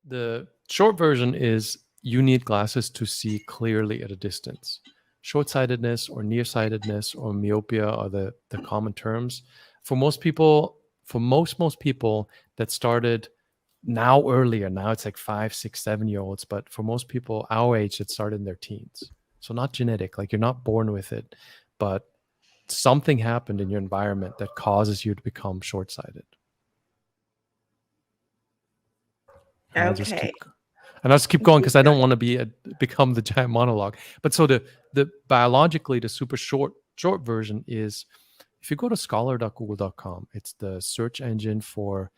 The short version is you need glasses to see clearly at a distance. Short-sightedness or nearsightedness or myopia are the common terms. For most people, for most people that started now earlier, now it's like 5, 6, 7-year-olds, but for most people our age, it started in their teens. So not genetic, like you're not born with it, but something happened in your environment that causes you to become short-sighted. And I'll just Okay. keep going because I don't want to become the giant monologue. But so the biologically, the super short version is, if you go to scholar.google.com, it's the search engine for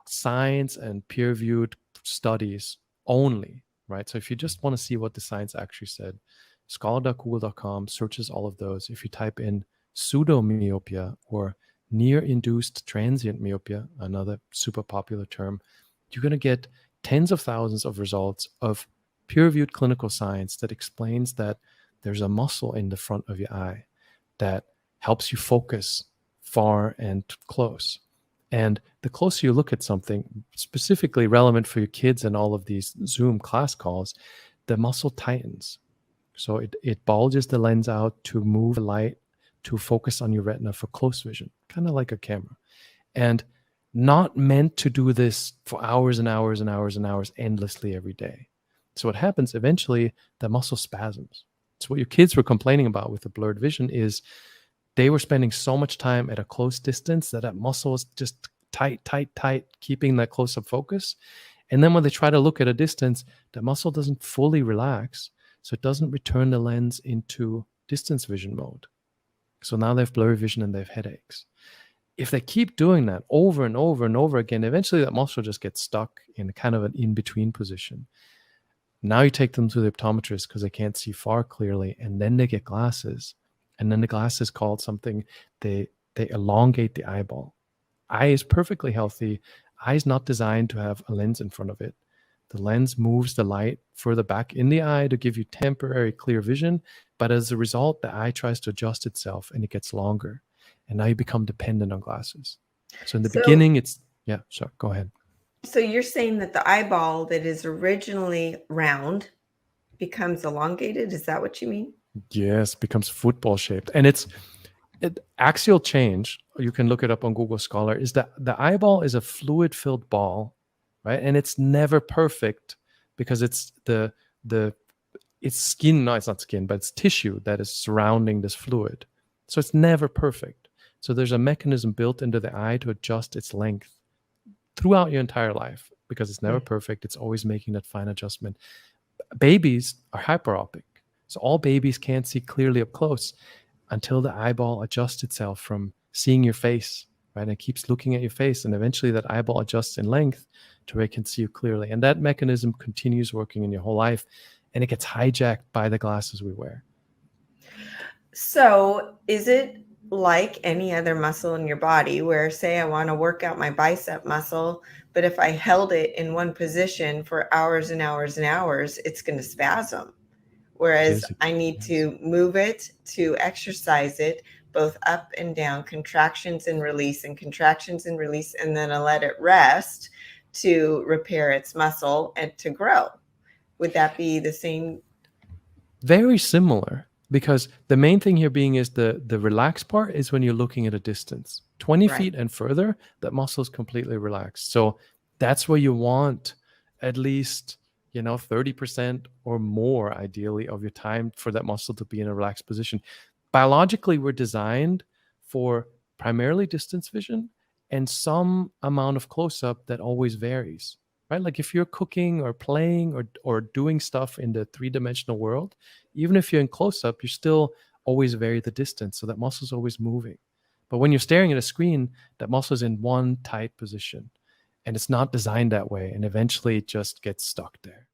science and peer-reviewed studies only, right? So if you just want to see what the science actually said, scholar.google.com searches all of those. If you type in pseudomyopia or near-induced transient myopia, another super popular term, you're going to get tens of thousands of results of peer-reviewed clinical science that explains that there's a muscle in the front of your eye that helps you focus far and close. And the closer you look at something, specifically relevant for your kids and all of these Zoom class calls, the muscle tightens. So it bulges the lens out to move the light to focus on your retina for close vision, kind of like a camera. And not meant to do this for hours and hours and hours and hours endlessly every day. So what happens eventually, the muscle spasms. So what your kids were complaining about with the blurred vision is they were spending so much time at a close distance that muscle is just tight, keeping that close-up focus. And then when they try to look at a distance, the muscle doesn't fully relax. So it doesn't return the lens into distance vision mode. So now they have blurry vision and they have headaches. If they keep doing that over and over and over again, eventually that muscle just gets stuck in kind of an in-between position. Now you take them to the optometrist because they can't see far clearly, and then they get glasses. And then the glasses called something, they elongate the eyeball. Eye is perfectly healthy. Eye is not designed to have a lens in front of it. The lens moves the light further back in the eye to give you temporary clear vision. But as a result, the eye tries to adjust itself and it gets longer. And now you become dependent on glasses. So in the beginning, go ahead. So you're saying that the eyeball that is originally round becomes elongated? Is that what you mean? Yes, becomes football shaped. And axial change, you can look it up on Google Scholar, is that the eyeball is a fluid filled ball, right? And it's never perfect because it's it's skin. No, it's not skin, but it's tissue that is surrounding this fluid. So it's never perfect. So there's a mechanism built into the eye to adjust its length throughout your entire life because it's never perfect. It's always making that fine adjustment. Babies are hyperopic. So all babies can't see clearly up close until the eyeball adjusts itself from seeing your face, right? And it keeps looking at your face. And eventually that eyeball adjusts in length to where it can see you clearly. And that mechanism continues working in your whole life. And it gets hijacked by the glasses we wear. So is it like any other muscle in your body where, say, I want to work out my bicep muscle, but if I held it in one position for hours and hours and hours, it's going to spasm. Whereas I need to move it, to exercise it, both up and down, contractions and release, and then I let it rest to repair its muscle and to grow. Would that be the same? Very similar. Because the main thing here being is the relaxed part is when you're looking at a distance. 20 feet and further, that muscle is completely relaxed. So that's where you want at least, 30% or more, ideally, of your time for that muscle to be in a relaxed position. Biologically, we're designed for primarily distance vision and some amount of close-up that always varies. Right? Like if you're cooking or playing or doing stuff in the three-dimensional world, even if you're in close-up, you still always vary the distance. So that muscle's always moving. But when you're staring at a screen, that muscle's in one tight position. And it's not designed that way. And eventually it just gets stuck there.